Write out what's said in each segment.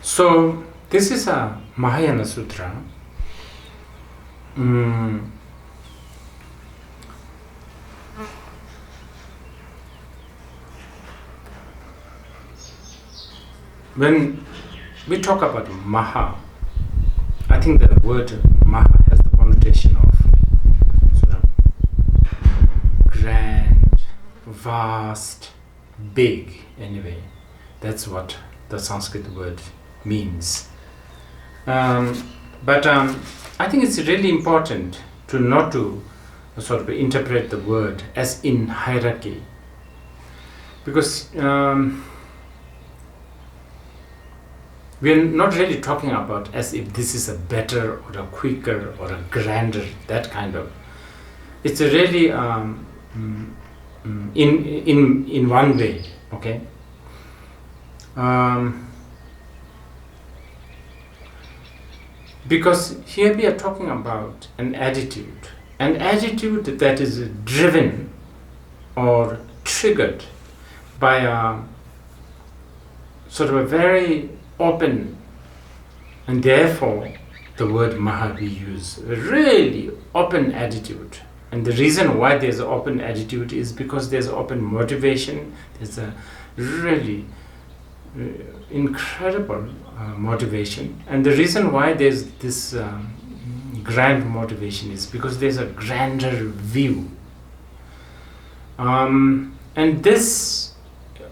So this is a Mahayana Sutra. When we talk about Maha, I think the word Maha has the connotation of sort of grand, vast, big, anyway. That's what the Sanskrit word means. But I think it's really important to not to sort of interpret the word as in hierarchy, because we are not really talking about as if this is a better or a quicker or a grander, that kind of. It's a really in one way, okay. Because here we are talking about an attitude that is driven or triggered by a sort of a very open, and therefore the word Maha we use, a really open attitude. And the reason why there's an open attitude is because there's open motivation, there's a really incredible motivation. And the reason why there's this grand motivation is because there's a grander view. And this,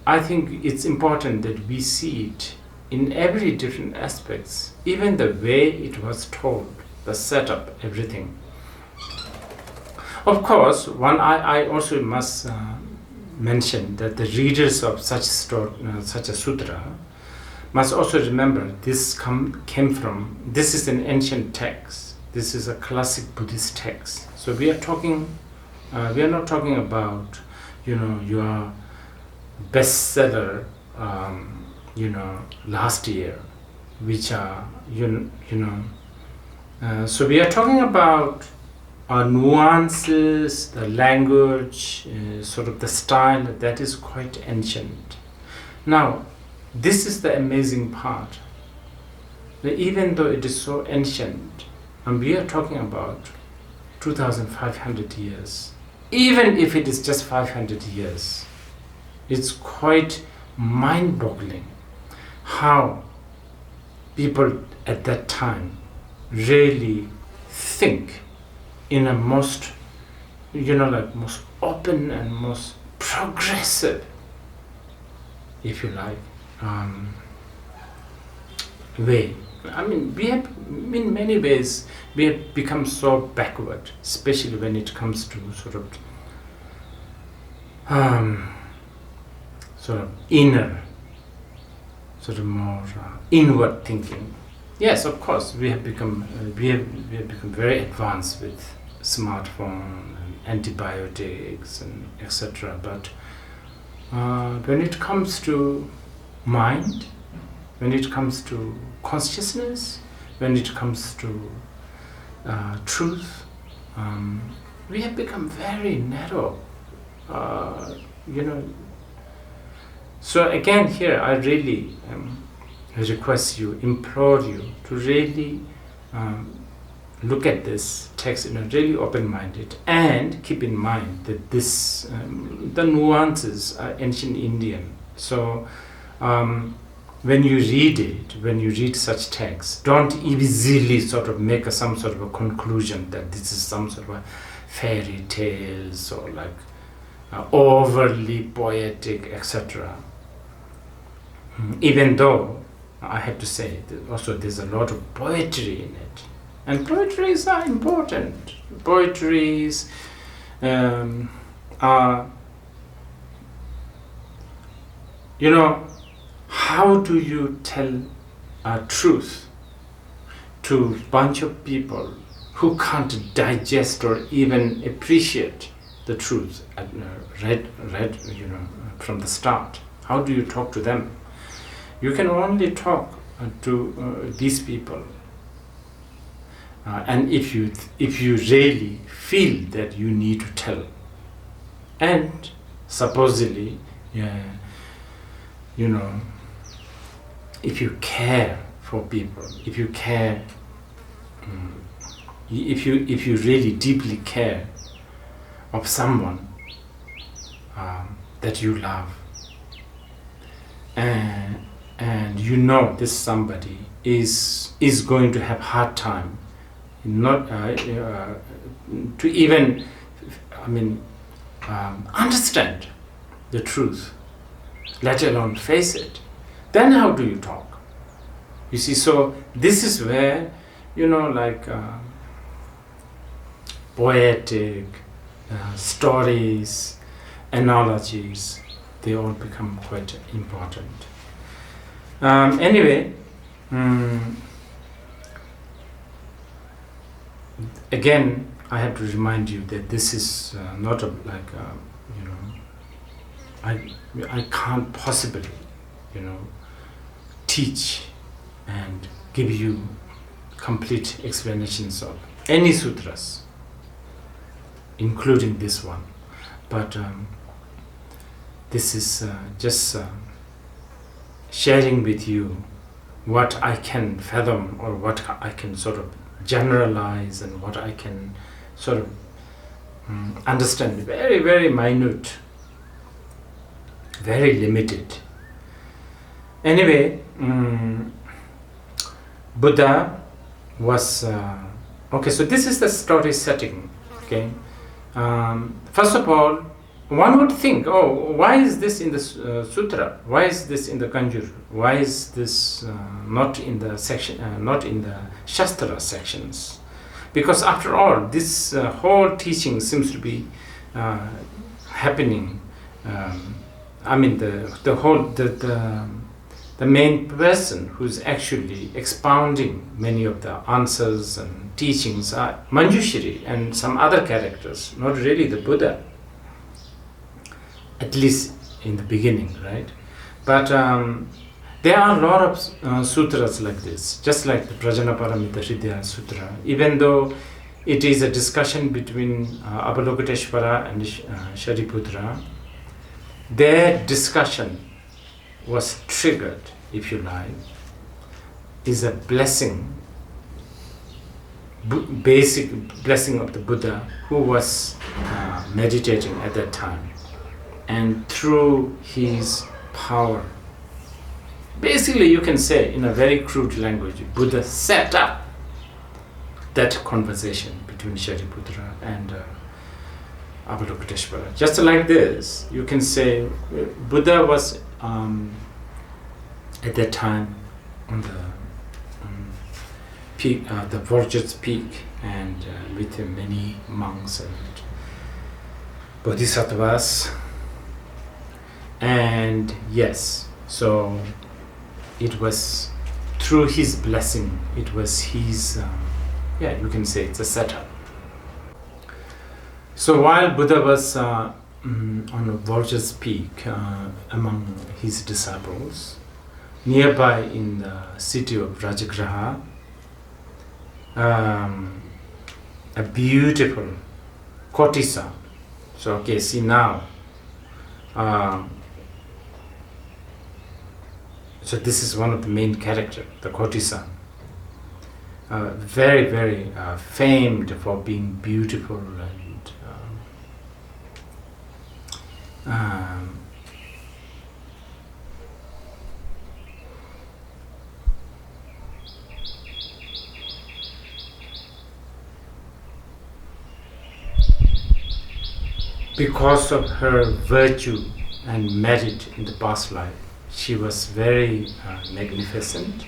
I think it's important that we see it in every different aspects, even the way it was told, the setup, everything. Of course, I also must mention that the readers of such a sutra must also remember this came from, this is an ancient text, this is a classic Buddhist text. So we are not talking about, your bestseller, last year, which are, so we are talking about nuances, the language, sort of the style that is quite ancient. Now, this is the amazing part. That even though it is so ancient, and we are talking about 2,500 years, even if it is just 500 years, it's quite mind-boggling how people at that time really think in a most, most open and most progressive, if you like, way. I mean, we have, in many ways, we have become so backward, especially when it comes to sort of inner, sort of more inward thinking. Yes, of course, we have become very advanced with smartphone and antibiotics and etc. But when it comes to mind, when it comes to consciousness, when it comes to truth, we have become very narrow. So again, here I really request you, implore you to really look at this text in a really open-minded, and keep in mind that this the nuances are ancient Indian. So when you read such texts, don't easily sort of make some sort of a conclusion that this is some sort of a fairy tales or like overly poetic, etc. Even though I have to say that also there's a lot of poetry in it, and poetries are important. Poetries are, how do you tell a truth to a bunch of people who can't digest or even appreciate the truth read from the start? How do you talk to them? You can only talk to these people, and if you really feel that you need to tell, and supposedly, if you care for people, if you care, if you really deeply care of someone that you love, and you know this somebody is going to have hard time not to even understand the truth, let alone face it, then how do you talk? You see, so this is where, poetic stories, analogies, they all become quite important. Anyway, again, I have to remind you that this is not I can't possibly, teach and give you complete explanations of any sutras, including this one. But this is just sharing with you what I can fathom, or what I can sort of generalize, and what I can sort of understand. Very, very minute, very limited. Anyway, Buddha was okay. So this is the story setting. Okay. First of all, one would think, oh, why is this in the sutra? Why is this in the Kanjur? Why is this not in the section, not in the Shastra sections? Because after all, this whole teaching seems to be happening. The main person who's actually expounding many of the answers and teachings are Manjuśrī and some other characters, not really the Buddha, at least in the beginning, right? But there are a lot of sutras like this, just like the Prajanaparamita Hridaya Sutra, even though it is a discussion between Avalokiteshvara and Shariputra. Their discussion was triggered, if you like, is a blessing, basic blessing of the Buddha, who was meditating at that time. And through his power, basically you can say in a very crude language, Buddha set up that conversation between Shariputra and Avalokiteshvara. Just like this, you can say Buddha was at that time on the peak, the Vorjat's peak, and with him many monks and bodhisattvas. And yes, so it was through his blessing, it was his, you can say it's a setup. So while Buddha was on a Vorjat's peak among his disciples, nearby in the city of Rajagriha, a beautiful courtesan. So okay, see now, so this is one of the main characters, the courtesan. Very, very famed for being beautiful and because of her virtue and merit in the past life, she was very magnificent.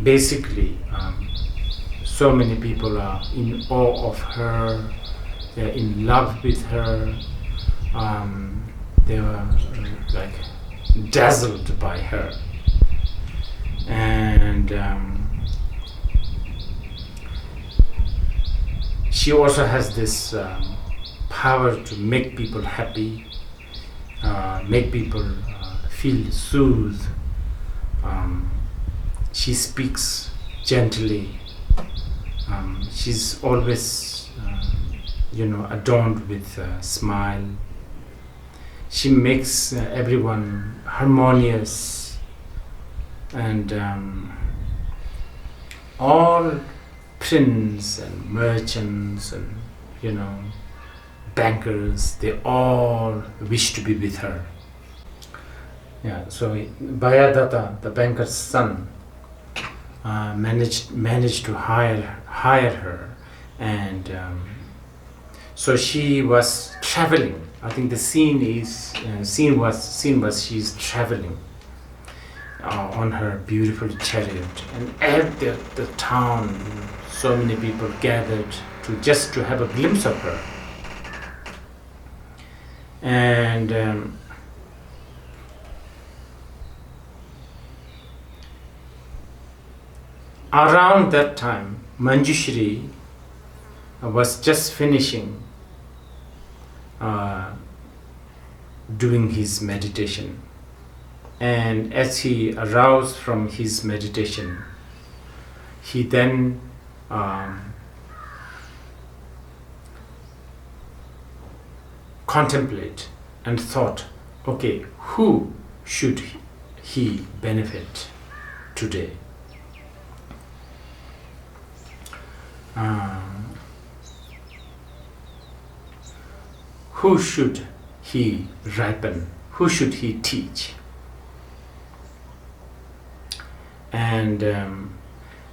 Basically, so many people are in awe of her, they're in love with her, they were like dazzled by her. And she also has this power to make people happy, make people feel soothed. She speaks gently. She's always, adorned with a smile. she makes everyone harmonious, and all princes and merchants and bankers, they all wish to be with her. Yeah, so Bayadatta, the banker's son, managed to hire her, and so she was traveling. I think the scene was she's traveling on her beautiful chariot, and at the town, so many people gathered just to have a glimpse of her. And around that time, Manjuśrī was just finishing doing his meditation. And as he aroused from his meditation, he then contemplate and thought, okay, who should he benefit today? Who should he ripen? Who should he teach? And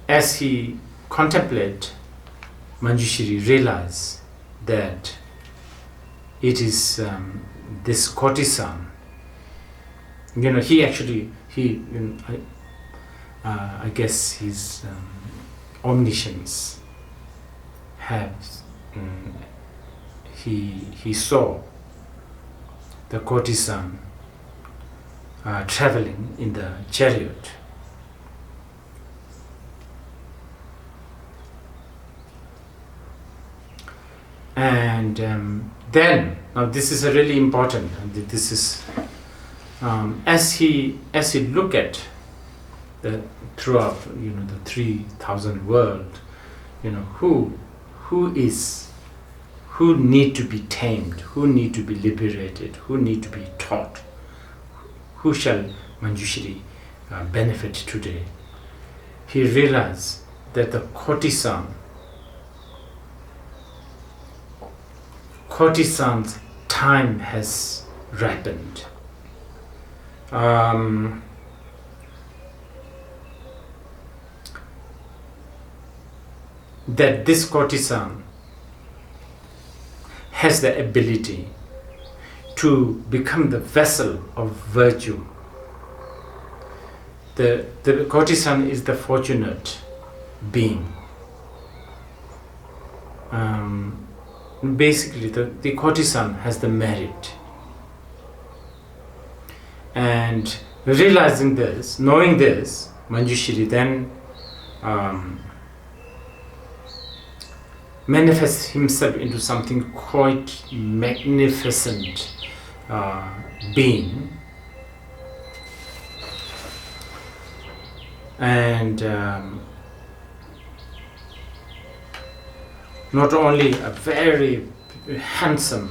as he contemplated, Manjuśrī realized that it is this courtesan. I guess his omniscience has. He saw the courtesan traveling in the chariot. And then, now this is a really important. This is as he look at the throughout the 3,000 world, who need to be tamed, who need to be liberated, who need to be taught, who shall Manjuśrī benefit today. He realized that the courtesan's time has ripened. That this courtesan has the ability to become the vessel of virtue. The courtesan is the fortunate being. Basically, the courtesan has the merit. And realizing this, knowing this, Manjuśrī then manifests himself into something quite magnificent being. And not only a very handsome,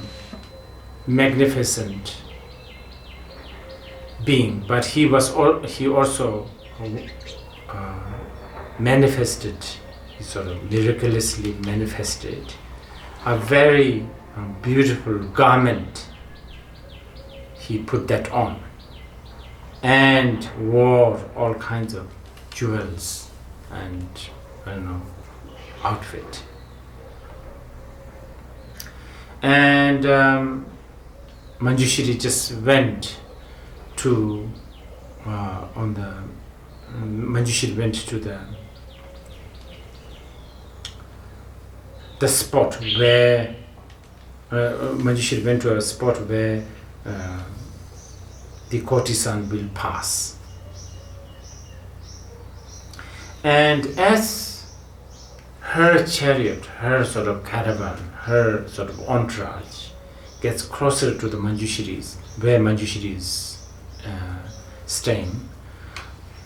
magnificent being, but he also manifested, he sort of miraculously manifested a very beautiful garment. He put that on and wore all kinds of jewels and outfit. And Manjuśrī just went to Manjuśrī went to the spot where Manjuśrī went to a spot where the courtesan will pass. And as her chariot, her sort of caravan, her sort of entourage gets closer to the Manjuśrī's, where Manjuśrī is staying,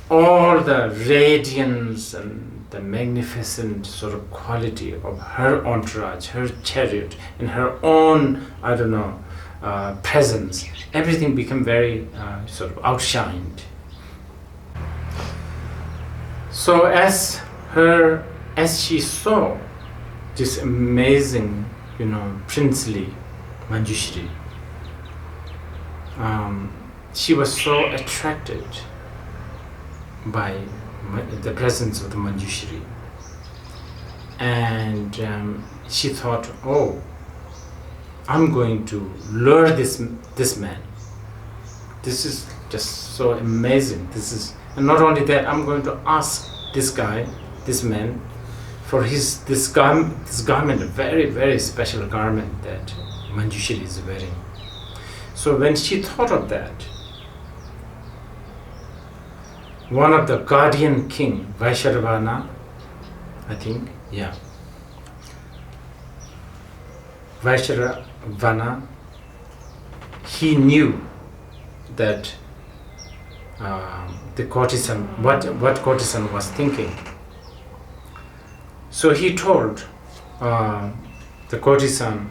all the radiance and the magnificent sort of quality of her entourage, her chariot, and her own, presence, everything became very sort of outshined. So as she saw this amazing, princely Manjuśrī, she was so attracted by the presence of the Manjuśrī, and she thought, oh, I'm going to lure this man. This is just so amazing. And not only that, I'm going to ask this man, for this garment, a very, very special garment that Manjuśrī is wearing. So when she thought of that, one of the guardian king, Vaishravana, I think, Vaishravana, he knew that the courtesan, what courtesan was thinking. So he told the courtesan,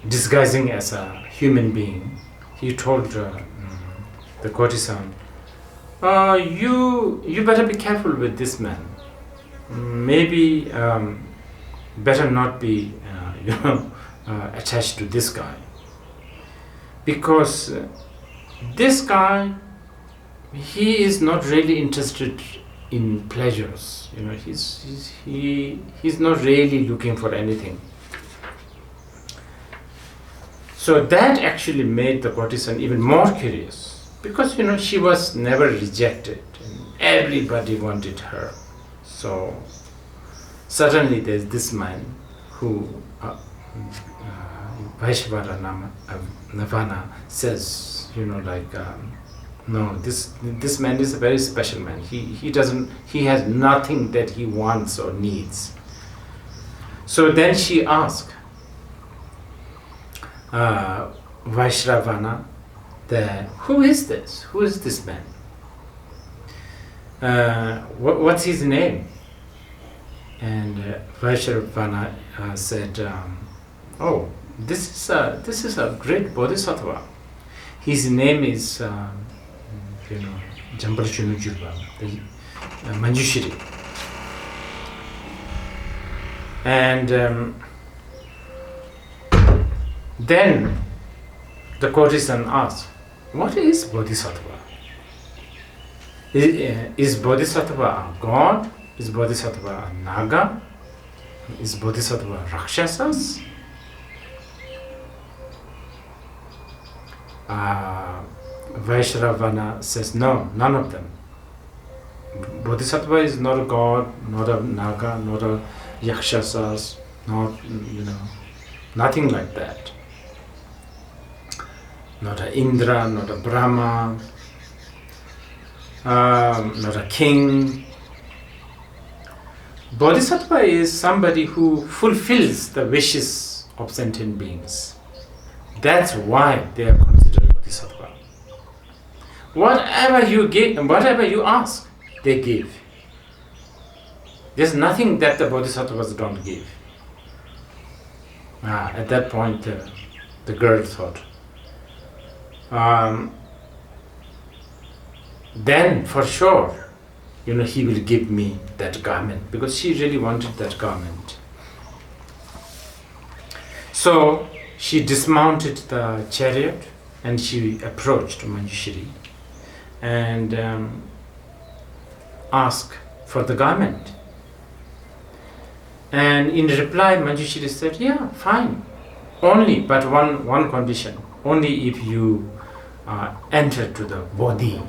disguising as a human being, he told the courtesan, you better be careful with this man. Maybe better not be attached to this guy, because this guy, he is not really interested in pleasures. He's not really looking for anything. So that actually made the courtesan even more curious, because she was never rejected and everybody wanted her. So suddenly there's this man who Vaishravana says, no, this man is a very special man. He has nothing that he wants or needs. So then she asked Vaishravana, who is this? Who is this man? What's his name? And Vaishravana said, oh, this is a great bodhisattva. His name is Manjuśrī. And then the courtesan asked, what is bodhisattva? Is bodhisattva a god? Is bodhisattva a naga? Is bodhisattva rakshasas? Vaishravana says, no, none of them. Bodhisattva is not a god, not a naga, not a yakshasas, not, nothing like that. Not a Indra, not a Brahma, not a king. Bodhisattva is somebody who fulfills the wishes of sentient beings. That's why they are considered bodhisattva. Whatever you give, whatever you ask, they give. There's nothing that the bodhisattvas don't give. At that point, the girl thought, then for sure, he will give me that garment, because she really wanted that garment. So she dismounted the chariot and she approached Manjuśrī and asked for the garment. And in reply, Manjuśrī said, yeah, fine, only, but one condition, only if you enter to the body,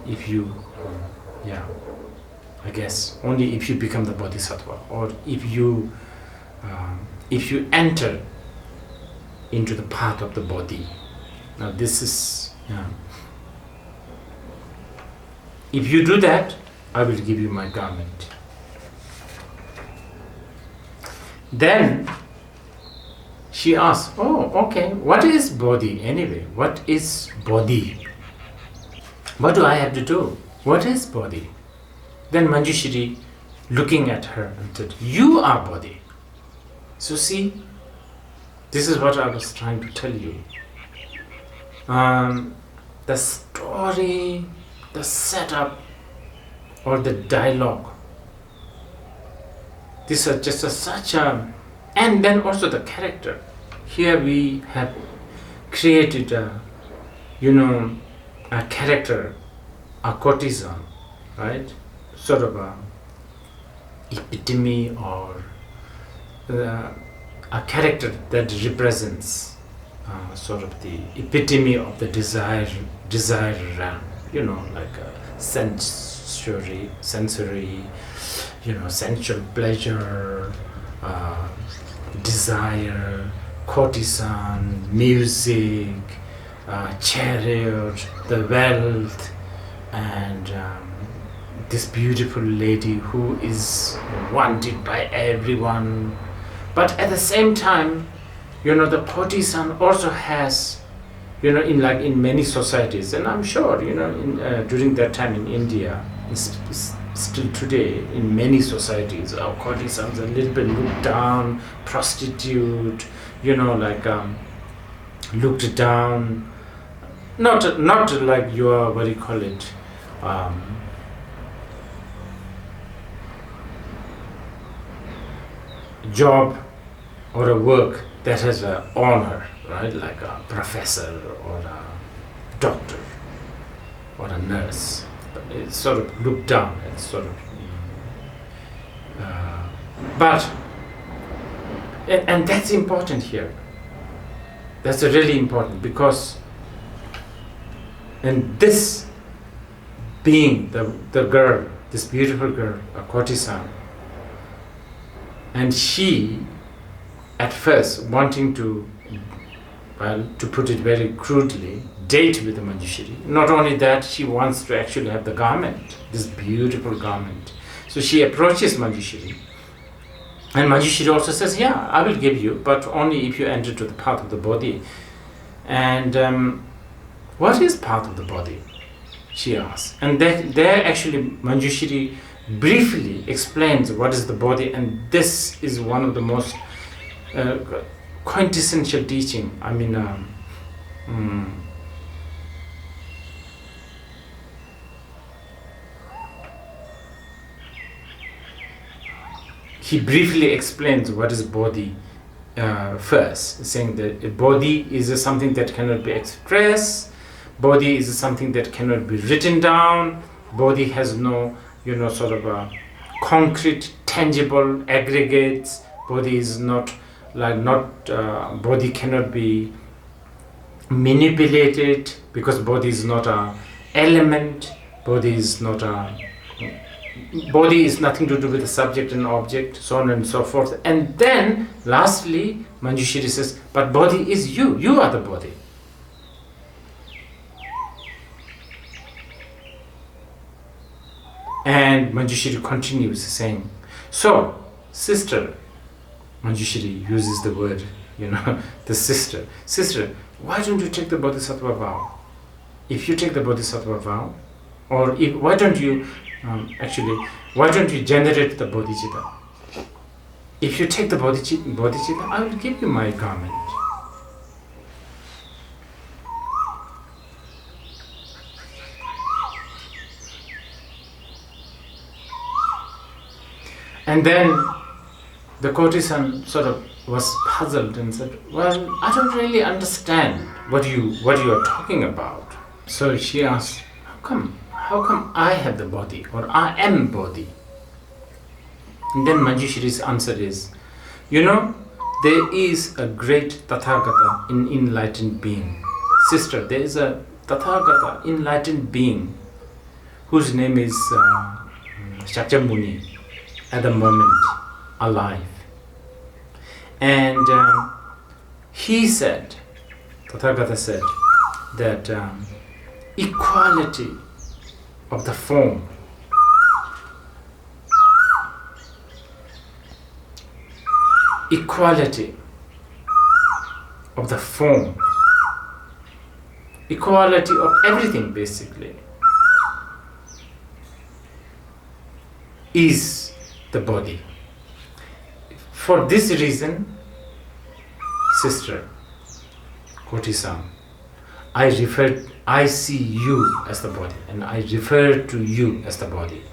if you, I guess, only if you become the bodhisattva, or if you enter into the path of the body. Now this is, if you do that, I will give you my garment. Then she asked, oh, okay, what is body anyway? What is body? What do I have to do? What is body? Then Manjuśrī, looking at her, and said, you are body. So see, This is what I was trying to tell you. The story, the setup, or the dialogue. This is just such a, and then also the character. Here we have created a character, a courtesan, right? Sort of a epitome or a character that represents sort of the epitome of the desire realm, like a sensory, sensual pleasure, desire, courtesan, music, chariot, the wealth, and this beautiful lady who is wanted by everyone. But at the same time, the courtesan also has, in many societies, and I'm sure, during that time in India, still today, in many societies, our courtesans are a little bit looked down, prostitute, looked down, not like your, what do you call it, job or a work that has an honor, right? Like a professor or a doctor or a nurse. But it's sort of looked down. It's sort of, and that's important here. That's really important because, and this being the girl, this beautiful girl, a courtesan, and she, at first, wanting to, to put it very crudely, date with the Manjuśrī. Not only that, she wants to actually have the garment, this beautiful garment. So she approaches Manjuśrī, and Manjuśrī also says, yeah, I will give you, but only if you enter to the path of the body. And what is path of the body? She asks. And there actually Manjuśrī briefly explains what is the body, and this is one of the most quintessential teaching. I mean, he briefly explains what is body first, saying that a body is something that cannot be expressed, body is something that cannot be written down, body has no, sort of a concrete, tangible aggregates, body is not, body cannot be manipulated because body is not a element, body is nothing to do with the subject and object, so on and so forth. And then lastly Manjuśrī says, but body is you are the body. And Manjuśrī continues saying, so sister, Manjuśrī uses the word, the sister, why don't you take the bodhisattva vow? If you take the bodhisattva vow, or why don't you generate the bodhicitta? If you take the bodhicitta, I will give you my garment. And then the courtesan sort of was puzzled and said, well, I don't really understand what you are talking about. So she asked, how come I have the body, or I am body? And then Manjuśrī's answer is, there is a great Tathagata, an enlightened being. Sister, there is a Tathagata, enlightened being, whose name is Shakyamuni, at the moment alive. And he said, Tathagata said, that equality of the form, equality of the form, equality of everything basically, is the body. For this reason, sister, Koti-san, I see you as the body, and I refer to you as the body.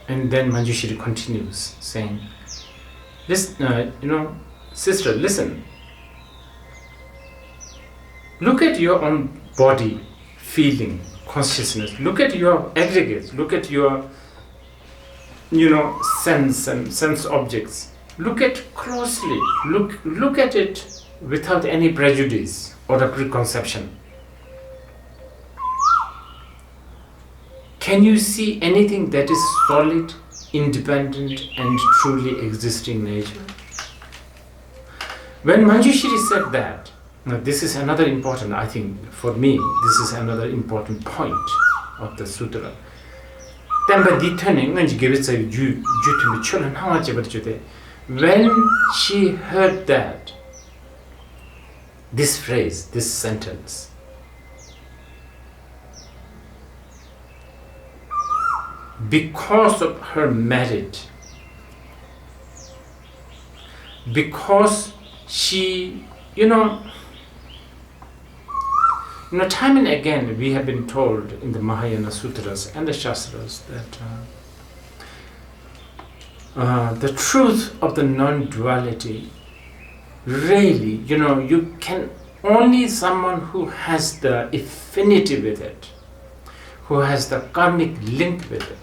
And then Manjushri continues saying, listen, sister, listen. Look at your own body, feeling, consciousness. Look at your aggregates. Look at your, sense and sense objects. Look at closely. Look at it without any prejudice or a preconception. Can you see anything that is solid, independent, and truly existing nature? When Manjushri said that, now this is another important, I think, for me, this is another important point of the sutra. When she heard that, this phrase, this sentence, because of her merit, because she, time and again we have been told in the Mahayana Sūtras and the Shastras that the truth of the non-duality really, you can only someone who has the affinity with it, who has the karmic link with it,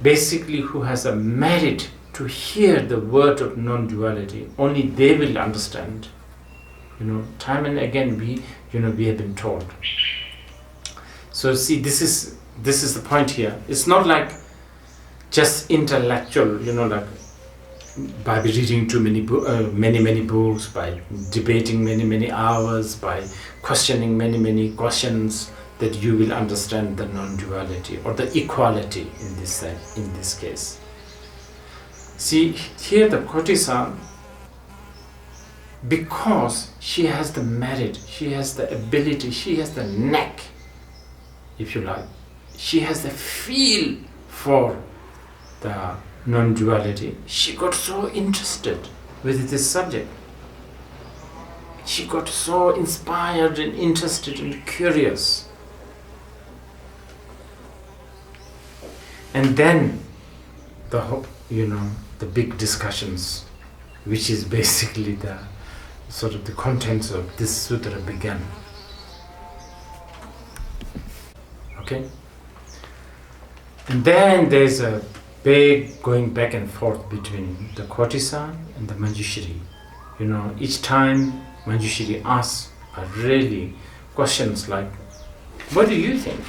basically who has a merit to hear the word of non-duality, only they will understand. Time and again we have been told. So see, this is the point here. It's not like just intellectual, like by reading too many books, by debating many hours, by questioning many questions, that you will understand the non-duality or the equality in this case. See, here the Koti-san, because she has the merit, she has the ability, she has the knack, if you like, she has the feel for the non-duality, she got so interested with this subject. She got so inspired and interested and curious. And then the big discussions, which is basically the sort of the contents of this sutra began. Okay? And then there's a big going back and forth between the Koti-san and the Manjushri. Each time Manjushri asks really questions like, what do you think?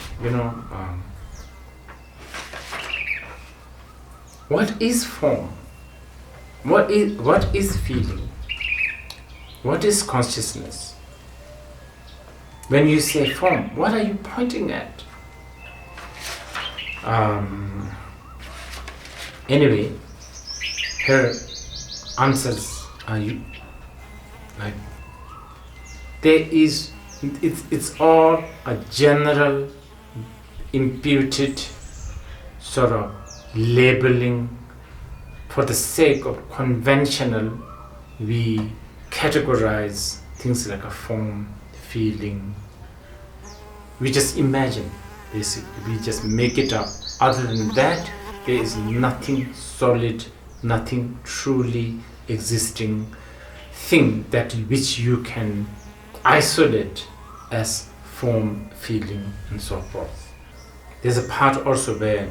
What is form? What is feeling? What is consciousness? When you say form, what are you pointing at? Anyway, her answers are like it's all a general imputed sort of labeling. For the sake of conventional, we categorize things like a form, feeling. We just imagine, basically. We just make it up. Other than that, there is nothing solid, nothing truly existing thing which you can isolate as form, feeling, and so forth. There's a part also where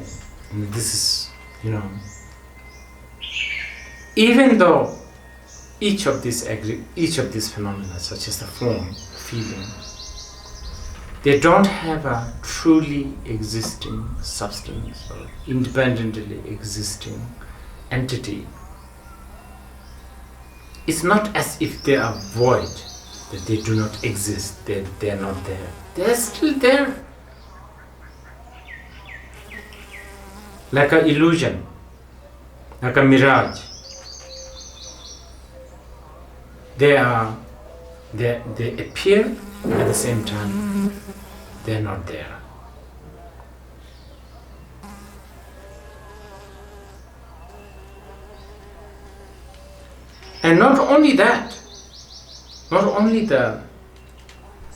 this is, even though each of these phenomena, such as the form, feeling, they don't have a truly existing substance or independently existing entity. It's not as if they are void, that they do not exist, they're not there. They're still there. Like an illusion, like a mirage. They appear at the same time, they're not there. And not only that, not only the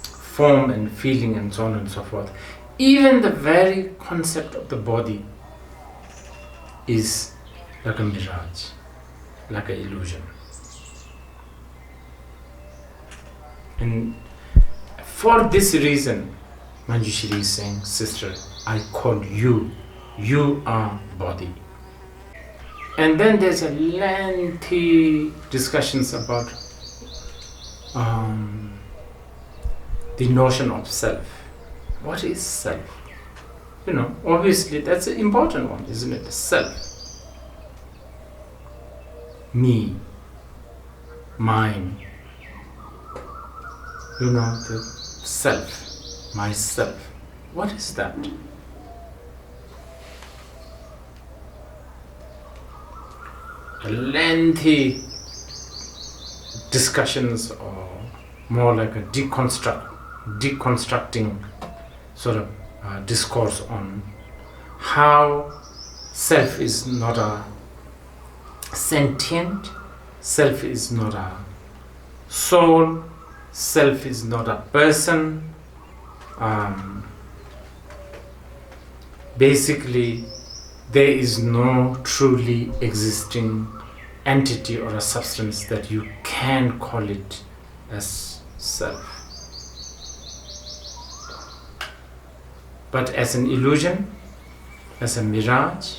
form and feeling and so on and so forth, even the very concept of the body is like a mirage, like an illusion. And for this reason, Manjuśrī is saying, sister, I call you, you are body. And then there's a lengthy discussions about the notion of self. What is self? You know, obviously that's an important one, isn't it? Self. Me. Mine. You know, the self. Myself. What is that? A lengthy discussions, or more like a deconstructing sort of discourse on how self is not a sentient, self is not a soul, self is not a person. Basically, there is no truly existing entity or a substance that you can call it as self. But as an illusion, as a mirage,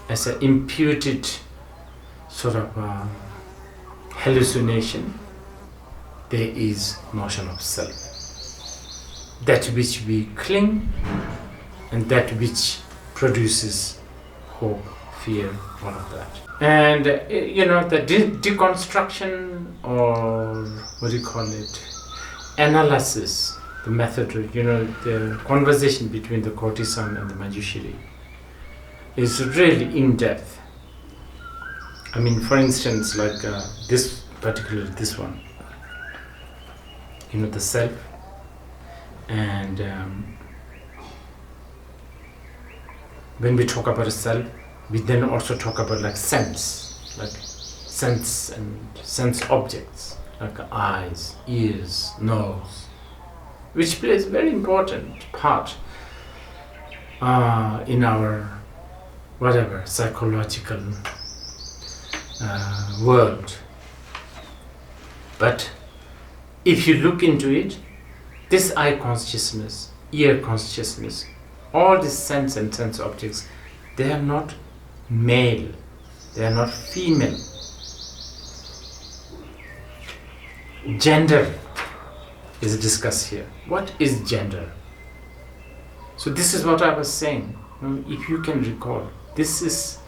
as an imputed sort of hallucination, there is notion of self. That which we cling and that which produces hope, fear, all of that. And you know, the deconstruction, or what do you call it, analysis, the method, you know, the conversation between the courtesan and the Manjuśrī is really in-depth. I mean, for instance, like this one, you know, the self, and when we talk about a self, we then also talk about like sense and sense objects, like eyes, ears, nose, which plays a very important part in our whatever psychological world. But if you look into it, this eye consciousness, ear consciousness, all these sense and sense objects, they are not male, they are not female. Gender is discussed here. What is gender? So this is what I was saying. If you can recall, this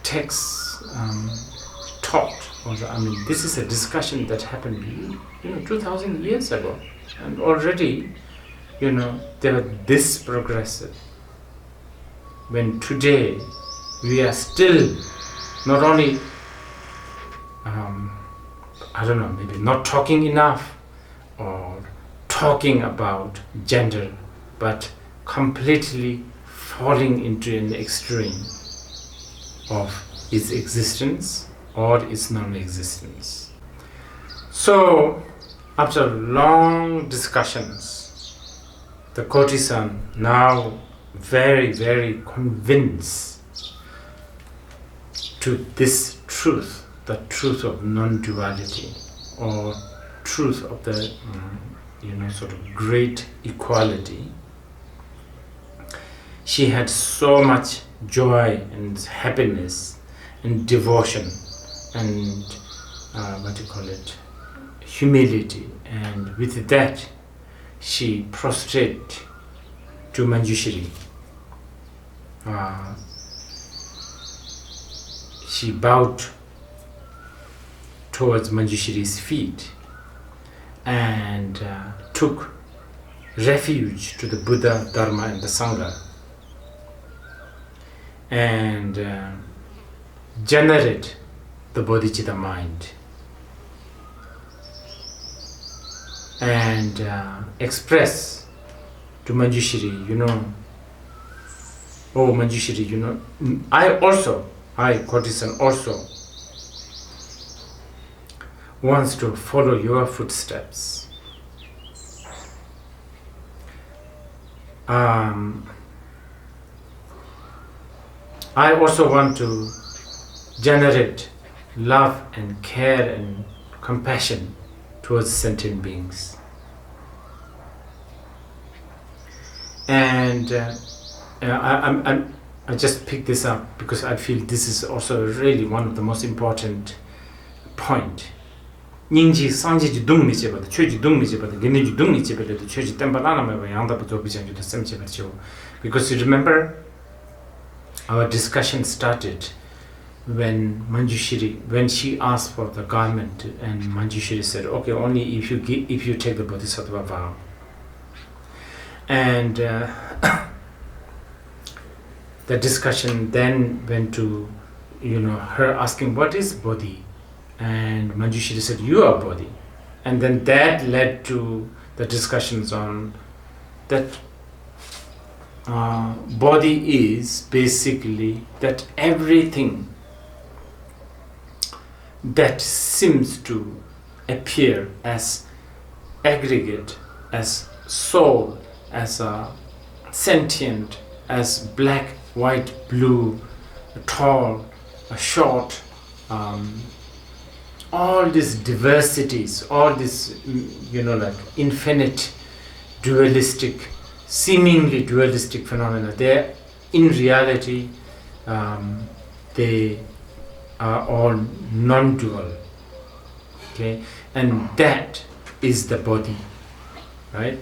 text taught, or I mean, this is a discussion that happened, 2,000 years ago, and already, they were this progressive. When today we are still not only, maybe not talking enough or talking about gender, but completely falling into an extreme of its existence or its non-existence. So, after long discussions, the courtesan, now very, very convinced to this truth, the truth of non-duality, or truth of the sort of great equality. She had so much joy and happiness and devotion and humility, and with that she prostrated to Manjuśrī. She bowed towards Manjuśrī's feet and took refuge to the Buddha, Dharma and the Sangha, and generate the bodhicitta mind, and express to Manjuśrī, oh Manjuśrī, I courtesan also wants to follow your footsteps. I also want to generate love and care and compassion towards sentient beings. And I just picked this up because I feel this is also really one of the most important point. Ningji sanji ji dung mi chebada, choji dung mi chebada, gene ji dung mi chebada, choji tembalana me yangda bu zobi janju the sem chebacho. Because you remember our discussion started when Manjuśrī, when she asked for the garment, and Manjuśrī said, okay, only if you take the Bodhisattva vow. And the discussion then went to, her asking, what is Bodhi? And Manjuśrī said, you are Bodhi. And then that led to the discussions on that Bodhi is basically that everything that seems to appear as aggregate, as soul, as sentient, as black, white, blue, tall, short, all these diversities, all this, like infinite dualistic, seemingly dualistic phenomena, they in reality, they are all non-dual. Okay, and that is the body, right?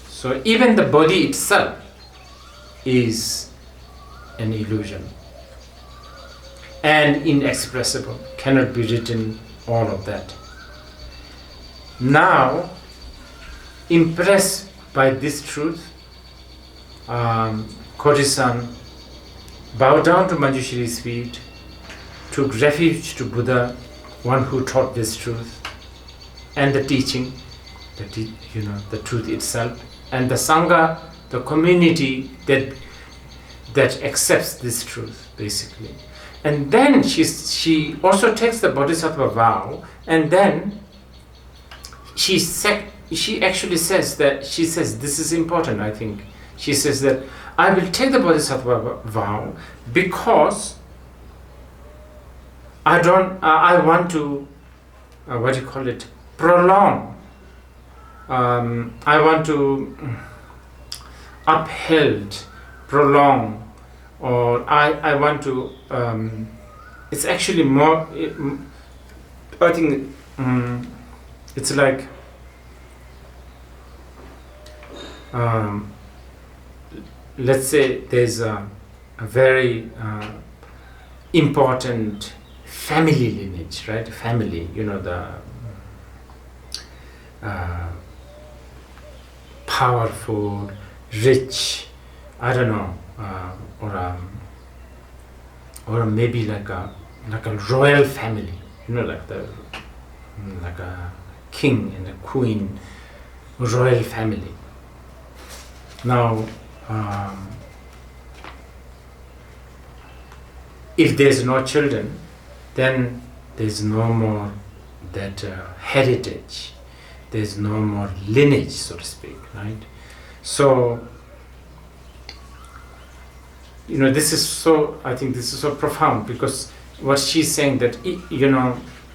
So even the body itself is an illusion and inexpressible, cannot be written, all of that. Now, impressed by this truth, Koji-san bowed down to Manjuśrī's feet, took refuge to Buddha, one who taught this truth, and the teaching, the truth itself, and the Sangha, the community that accepts this truth, basically. And then she also takes the Bodhisattva vow, and then she actually says that, this is important, I think. She says that I will take the Bodhisattva vow because I want to, prolong. I want to prolong, or I want to, it's actually more, I think it's like, let's say there's a very important family lineage, right? Family, the powerful, rich, I don't know, or maybe like a royal family, like a king and a queen, royal family. Now, if there's no children, then there's no more that heritage. There's no more lineage, so to speak, right? So, this is so, I think this is so profound, because what she's saying that,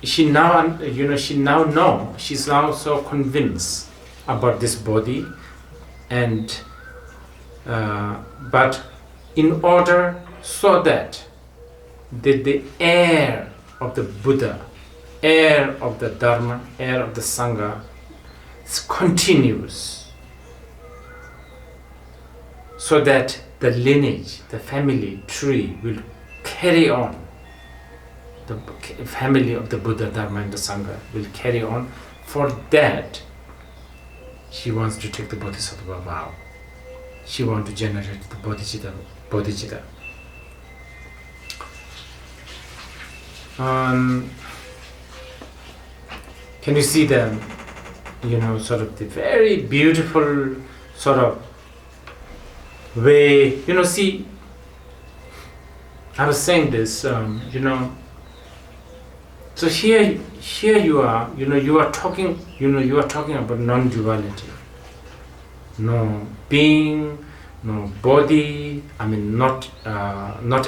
she's now so convinced about this body, and but in order so that the heir of the Buddha, heir of the Dharma, heir of the Sangha continues, so that the lineage, the family tree will carry on. The family of the Buddha, Dharma and the Sangha will carry on. For that, she wants to take the Bodhisattva vow. She wants to generate the bodhicitta. Can you see the, sort of the very beautiful sort of way, see, I was saying this, So here you are, you are talking about non-duality. No being, no body, not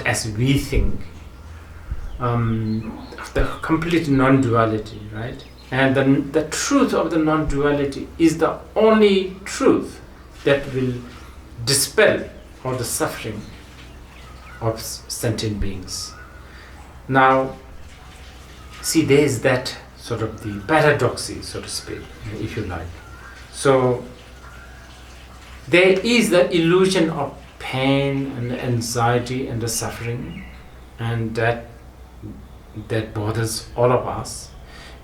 as we think. The complete non-duality, right? And the truth of the non-duality is the only truth that will dispel all the suffering of sentient beings. Now, see, there is that sort of the paradoxy, so to speak, if you like. So, there is the illusion of pain and the anxiety and the suffering, and that bothers all of us.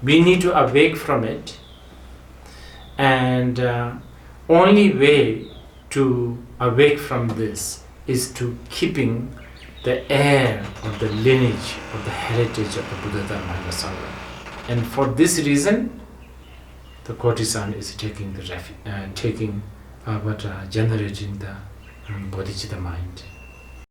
We need to awake from it, and only way to awake from this is to keeping the air of the lineage of the heritage of the Buddha Dharma and the Sangha. And for this reason, the courtesan is generating the bodhicitta mind.